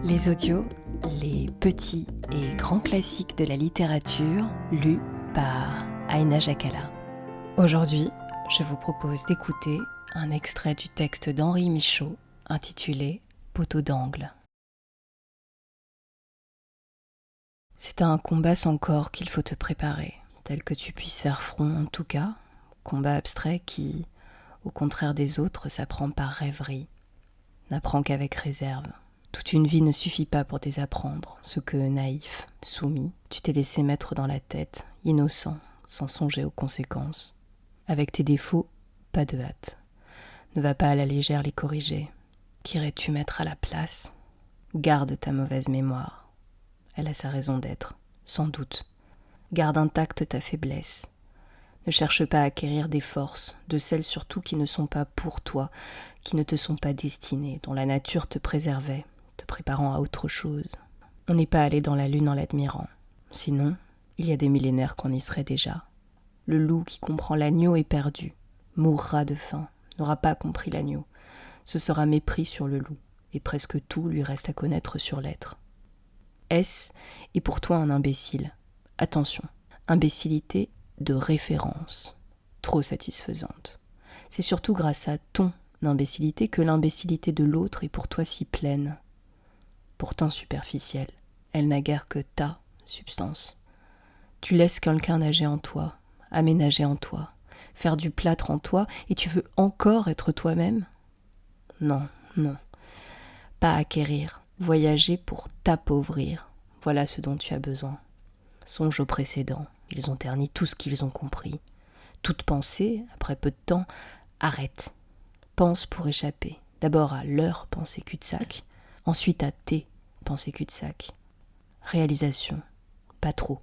Les audios, les petits et grands classiques de la littérature, lus par Aïna Jakala. Aujourd'hui, je vous propose d'écouter un extrait du texte d'Henri Michaud intitulé « Poteau d'angle ». C'est à un combat sans corps qu'il faut te préparer, tel que tu puisses faire front en tout cas, combat abstrait qui, au contraire des autres, s'apprend par rêverie, n'apprend qu'avec réserve. Toute une vie ne suffit pas pour désapprendre ce que, naïf, soumis, tu t'es laissé mettre dans la tête, innocent, sans songer aux conséquences. Avec tes défauts, pas de hâte. Ne va pas à la légère les corriger. Qu'irais-tu mettre à la place ? Garde ta mauvaise mémoire. Elle a sa raison d'être, sans doute. Garde intacte ta faiblesse. Ne cherche pas à acquérir des forces, de celles surtout qui ne sont pas pour toi, qui ne te sont pas destinées, dont la nature te préservait, te préparant à autre chose. On n'est pas allé dans la lune en l'admirant. Sinon, il y a des millénaires qu'on y serait déjà. Le loup qui comprend l'agneau est perdu, mourra de faim, n'aura pas compris l'agneau. Ce sera mépris sur le loup, et presque tout lui reste à connaître sur l'être. S est pour toi un imbécile. Attention, imbécilité de référence, trop satisfaisante. C'est surtout grâce à ton imbécilité que l'imbécilité de l'autre est pour toi si pleine. Pourtant superficielle, elle n'a guère que ta substance. Tu laisses quelqu'un nager en toi, aménager en toi, faire du plâtre en toi, et tu veux encore être toi-même ? Non, non. Pas acquérir, voyager pour t'appauvrir. Voilà ce dont tu as besoin. Songe aux précédents, ils ont terni tout ce qu'ils ont compris. Toute pensée, après peu de temps, arrête. Pense pour échapper. D'abord à leur pensée cul-de-sac, ensuite à tes pensées cul-de-sac. Réalisation, pas trop.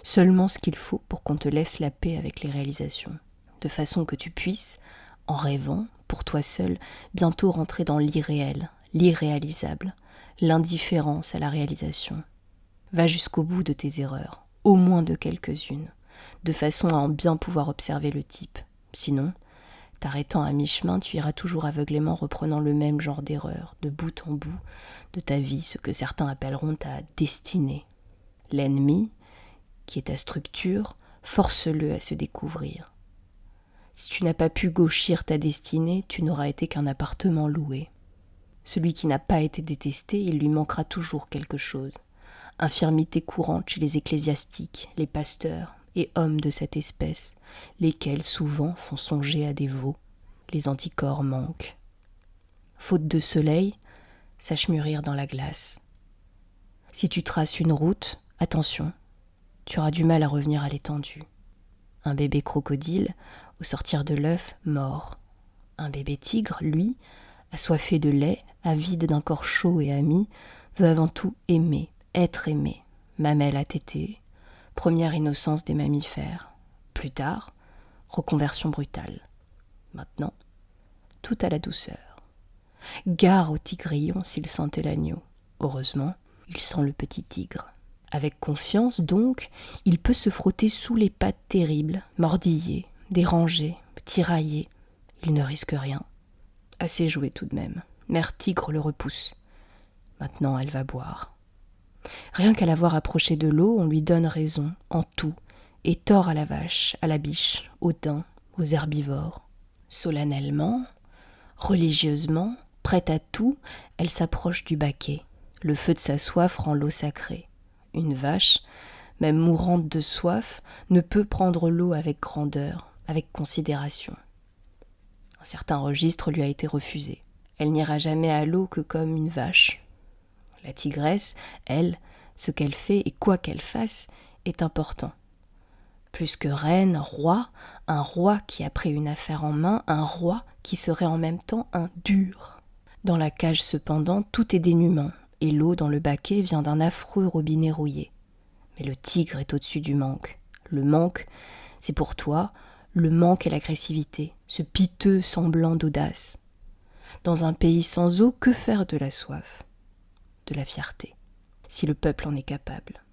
Seulement ce qu'il faut pour qu'on te laisse la paix avec les réalisations. De façon que tu puisses, en rêvant, pour toi seul, bientôt rentrer dans l'irréel, l'irréalisable, l'indifférence à la réalisation. Va jusqu'au bout de tes erreurs, au moins de quelques-unes, de façon à en bien pouvoir observer le type. Sinon, t'arrêtant à mi-chemin, tu iras toujours aveuglément reprenant le même genre d'erreur, de bout en bout, de ta vie, ce que certains appelleront ta destinée. L'ennemi, qui est ta structure, force-le à se découvrir. Si tu n'as pas pu gauchir ta destinée, tu n'auras été qu'un appartement loué. Celui qui n'a pas été détesté, il lui manquera toujours quelque chose. Infirmité courante chez les ecclésiastiques, les pasteurs et hommes de cette espèce, lesquels souvent font songer à des veaux. Les anticorps manquent. Faute de soleil, sache mûrir dans la glace. Si tu traces une route, attention, tu auras du mal à revenir à l'étendue. Un bébé crocodile, au sortir de l'œuf, mort. Un bébé tigre, lui, assoiffé de lait, avide d'un corps chaud et ami, veut avant tout aimer, être aimé. Mamelle à téter, première innocence des mammifères. Plus tard, reconversion brutale. Maintenant, tout à la douceur. Gare au tigrillon s'il sentait l'agneau. Heureusement, il sent le petit tigre. Avec confiance, donc, il peut se frotter sous les pattes terribles, mordiller, déranger, tirailler. Il ne risque rien. Assez joué tout de même. Mère tigre le repousse. Maintenant, elle va boire. Rien qu'à la voir approcher de l'eau, on lui donne raison, en tout, et tort à la vache, à la biche, aux daims, aux herbivores. Solennellement, religieusement, prête à tout, elle s'approche du baquet. Le feu de sa soif rend l'eau sacrée. Une vache, même mourante de soif, ne peut prendre l'eau avec grandeur, avec considération. Un certain registre lui a été refusé. Elle n'ira jamais à l'eau que comme une vache. La tigresse, elle, ce qu'elle fait et quoi qu'elle fasse, est important. Plus que reine, roi, un roi qui a pris une affaire en main, un roi qui serait en même temps un dur. Dans la cage cependant, tout est dénûment, et l'eau dans le baquet vient d'un affreux robinet rouillé. Mais le tigre est au-dessus du manque. Le manque, c'est pour toi, le manque et l'agressivité, ce piteux semblant d'audace. Dans un pays sans eau, que faire de la soif ? De la fierté, si le peuple en est capable.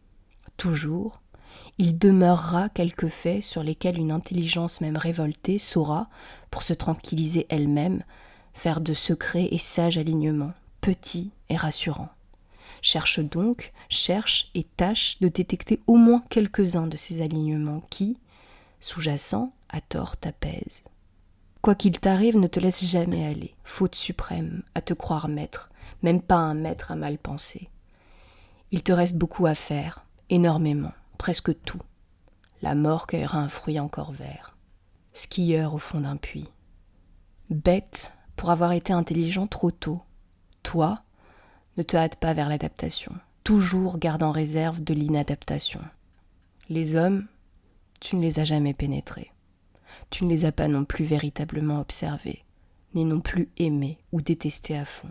Toujours, il demeurera quelques faits sur lesquels une intelligence même révoltée saura, pour se tranquilliser elle-même, faire de secrets et sages alignements, petits et rassurants. Cherche donc, cherche et tâche de détecter au moins quelques-uns de ces alignements qui, sous-jacents, à tort t'apaisent. Quoi qu'il t'arrive, ne te laisse jamais aller, faute suprême, à te croire maître, même pas un maître à mal penser. Il te reste beaucoup à faire, énormément, presque tout. La mort cueillera un fruit encore vert. Skieur au fond d'un puits. Bête pour avoir été intelligent trop tôt. Toi, ne te hâte pas vers l'adaptation. Toujours garde en réserve de l'inadaptation. Les hommes, tu ne les as jamais pénétrés. Tu ne les as pas non plus véritablement observés, ni non plus aimés ou détestés à fond.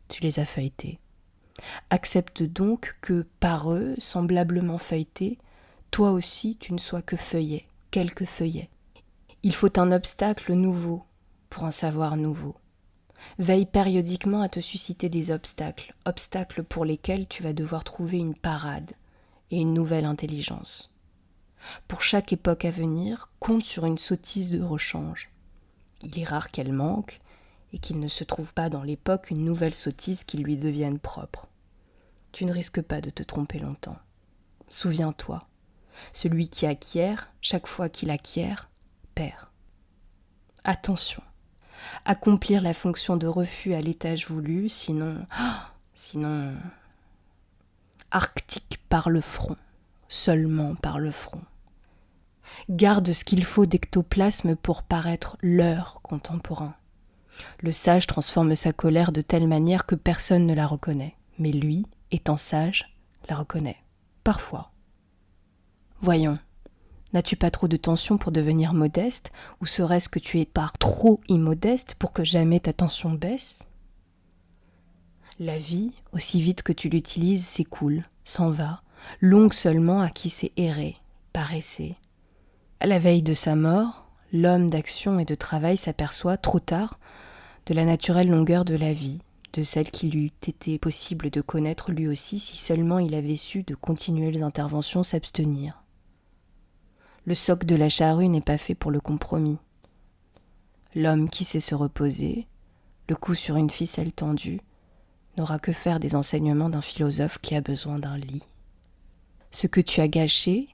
Tu les as feuilletés. Accepte donc que, par eux, semblablement feuilletés, toi aussi tu ne sois que feuillet, quelques feuillets. Il faut un obstacle nouveau pour un savoir nouveau. Veille périodiquement à te susciter des obstacles, obstacles pour lesquels tu vas devoir trouver une parade et une nouvelle intelligence. Pour chaque époque à venir, compte sur une sottise de rechange. Il est rare qu'elle manque et qu'il ne se trouve pas dans l'époque une nouvelle sottise qui lui devienne propre. Tu ne risques pas de te tromper longtemps. Souviens-toi, celui qui acquiert, chaque fois qu'il acquiert, perd. Attention, accomplir la fonction de refus à l'étage voulu, sinon, arctique par le front, seulement par le front. Garde ce qu'il faut d'ectoplasme pour paraître leur contemporain. Le sage transforme sa colère de telle manière que personne ne la reconnaît, mais lui, étant sage, la reconnaît. Parfois. Voyons, n'as-tu pas trop de tension pour devenir modeste, ou serait-ce que tu es par trop immodeste pour que jamais ta tension baisse ? La vie, aussi vite que tu l'utilises, s'écoule, s'en va, longue seulement à qui sait errer, paresser. À la veille de sa mort, l'homme d'action et de travail s'aperçoit, trop tard, de la naturelle longueur de la vie, de celle qu'il eût été possible de connaître lui aussi si seulement il avait su de continuelles interventions s'abstenir. Le soc de la charrue n'est pas fait pour le compromis. L'homme qui sait se reposer, le cou sur une ficelle tendue, n'aura que faire des enseignements d'un philosophe qui a besoin d'un lit. Ce que tu as gâché,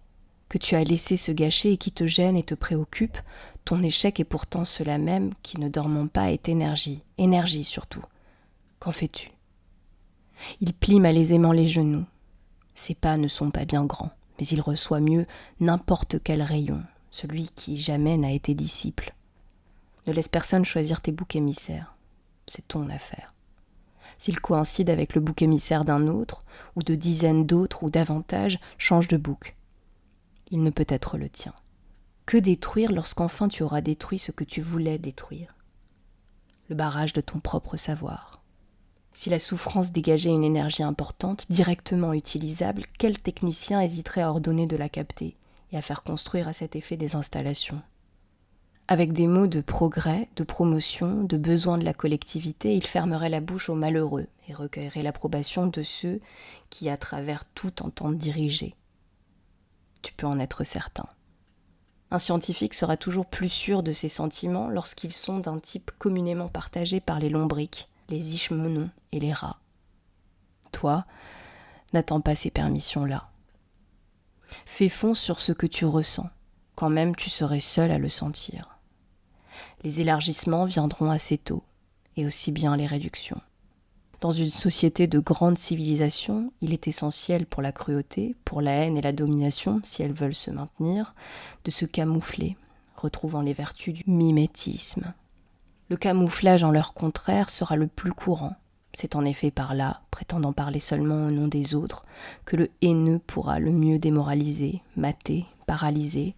que tu as laissé se gâcher et qui te gêne et te préoccupe, ton échec est pourtant cela même qui, ne dormant pas, est énergie surtout. Qu'en fais-tu ? Il plie malaisément les genoux. Ses pas ne sont pas bien grands, mais il reçoit mieux n'importe quel rayon, celui qui jamais n'a été disciple. Ne laisse personne choisir tes boucs émissaires. C'est ton affaire. S'il coïncide avec le bouc émissaire d'un autre, ou de dizaines d'autres, ou davantage, change de bouc. Il ne peut être le tien. Que détruire lorsqu'enfin tu auras détruit ce que tu voulais détruire ? Le barrage de ton propre savoir. Si la souffrance dégageait une énergie importante, directement utilisable, quel technicien hésiterait à ordonner de la capter et à faire construire à cet effet des installations ? Avec des mots de progrès, de promotion, de besoin de la collectivité, il fermerait la bouche aux malheureux et recueillerait l'approbation de ceux qui, à travers tout, entendent diriger. Tu peux en être certain. Un scientifique sera toujours plus sûr de ses sentiments lorsqu'ils sont d'un type communément partagé par les lombrics, les ichmenons et les rats. Toi, n'attends pas ces permissions-là. Fais fond sur ce que tu ressens, quand même tu serais seul à le sentir. Les élargissements viendront assez tôt, et aussi bien les réductions. Dans une société de grande civilisation, il est essentiel pour la cruauté, pour la haine et la domination, si elles veulent se maintenir, de se camoufler, retrouvant les vertus du mimétisme. Le camouflage en leur contraire sera le plus courant. C'est en effet par là, prétendant parler seulement au nom des autres, que le haineux pourra le mieux démoraliser, mater, paralyser.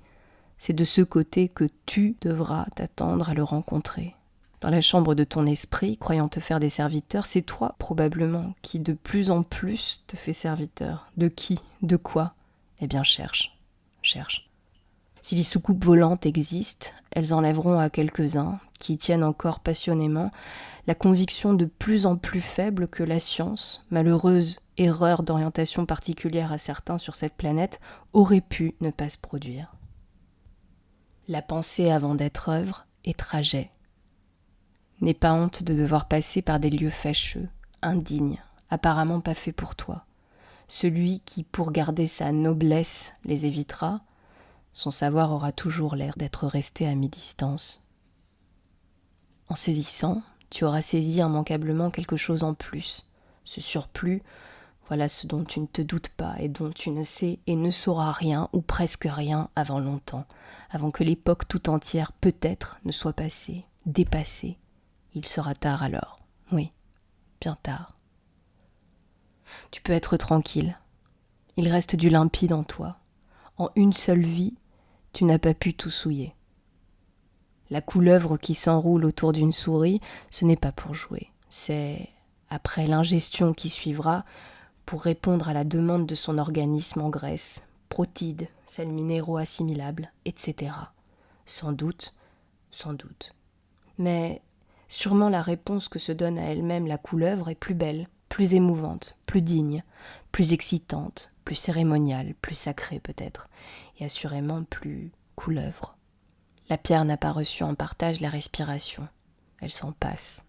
C'est de ce côté que tu devras t'attendre à le rencontrer. Dans la chambre de ton esprit, croyant te faire des serviteurs, c'est toi, probablement, qui de plus en plus te fais serviteur. De qui ? De quoi ? Eh bien, cherche. Si les soucoupes volantes existent, elles enlèveront à quelques-uns, qui tiennent encore passionnément, la conviction de plus en plus faible que la science, malheureuse erreur d'orientation particulière à certains sur cette planète, aurait pu ne pas se produire. La pensée avant d'être œuvre est trajet. N'aie pas honte de devoir passer par des lieux fâcheux, indignes, apparemment pas fait pour toi. Celui qui, pour garder sa noblesse, les évitera, son savoir aura toujours l'air d'être resté à mi-distance. En saisissant, tu auras saisi immanquablement quelque chose en plus. Ce surplus, voilà ce dont tu ne te doutes pas et dont tu ne sais et ne sauras rien ou presque rien avant longtemps, avant que l'époque tout entière peut-être ne soit passée, dépassée. Il sera tard alors, oui, bien tard. Tu peux être tranquille, il reste du limpide en toi. En une seule vie, tu n'as pas pu tout souiller. La couleuvre qui s'enroule autour d'une souris, ce n'est pas pour jouer. C'est, après l'ingestion qui suivra, pour répondre à la demande de son organisme en graisse, protides, sels minéraux assimilables, etc. Sans doute. Mais sûrement la réponse que se donne à elle-même la couleuvre est plus belle, plus émouvante, plus digne, plus excitante, plus cérémoniale, plus sacrée peut-être, et assurément plus couleuvre. La pierre n'a pas reçu en partage la respiration. Elle s'en passe.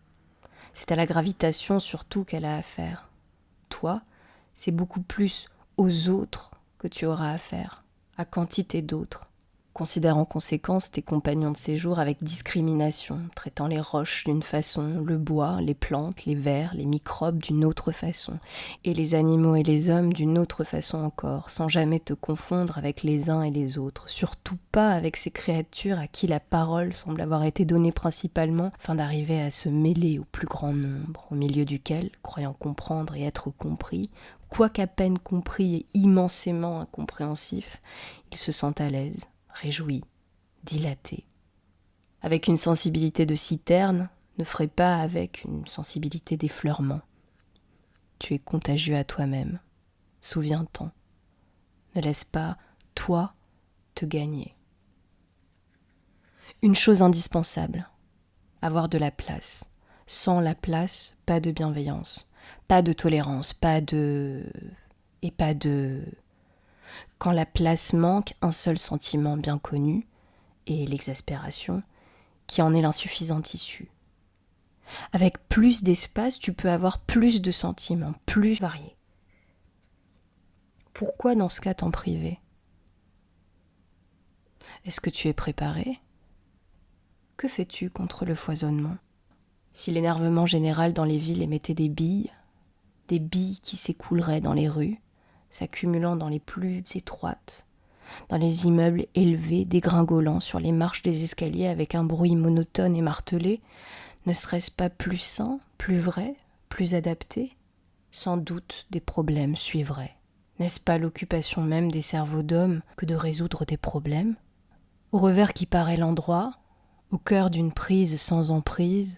C'est à la gravitation surtout qu'elle a affaire. Toi, c'est beaucoup plus aux autres que tu auras affaire, à quantité d'autres. Considère en conséquence tes compagnons de séjour avec discrimination, traitant les roches d'une façon, le bois, les plantes, les vers, les microbes d'une autre façon, et les animaux et les hommes d'une autre façon encore, sans jamais te confondre avec les uns et les autres, surtout pas avec ces créatures à qui la parole semble avoir été donnée principalement, afin d'arriver à se mêler au plus grand nombre, au milieu duquel, croyant comprendre et être compris, quoiqu'à peine compris et immensément incompréhensif, ils se sentent à l'aise, réjoui, dilaté. Avec une sensibilité de citerne, ne ferait pas avec une sensibilité d'effleurement. Tu es contagieux à toi-même. Souviens-t'en. Ne laisse pas, toi, te gagner. Une chose indispensable, avoir de la place. Sans la place, pas de bienveillance, pas de tolérance, pas de... Quand la place manque, un seul sentiment bien connu, et l'exaspération, qui en est l'insuffisant issue. Avec plus d'espace, tu peux avoir plus de sentiments, plus variés. Pourquoi dans ce cas t'en priver ? Est-ce que tu es préparé ? Que fais-tu contre le foisonnement ? Si l'énervement général dans les villes émettait des billes qui s'écouleraient dans les rues, s'accumulant dans les plus étroites, dans les immeubles élevés, dégringolant sur les marches des escaliers avec un bruit monotone et martelé, ne serait-ce pas plus sain, plus vrai, plus adapté ? Sans doute des problèmes suivraient. N'est-ce pas l'occupation même des cerveaux d'hommes que de résoudre des problèmes ? Au revers qui paraît l'endroit, au cœur d'une prise sans emprise,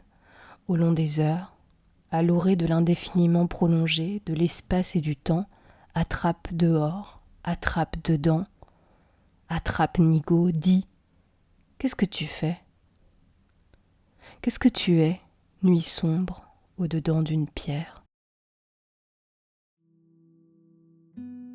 au long des heures, à l'orée de l'indéfiniment prolongé, de l'espace et du temps, attrape dehors, attrape dedans, attrape nigo, dis, qu'est-ce que tu fais ? Qu'est-ce que tu es, nuit sombre, au-dedans d'une pierre ?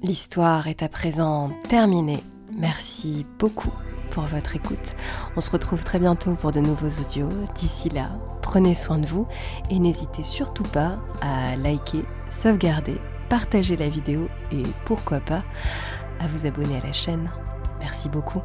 L'histoire est à présent terminée. Merci beaucoup pour votre écoute. On se retrouve très bientôt pour de nouveaux audios. D'ici là, prenez soin de vous et n'hésitez surtout pas à liker, sauvegarder, partager la vidéo et pourquoi pas à vous abonner à la chaîne. Merci beaucoup.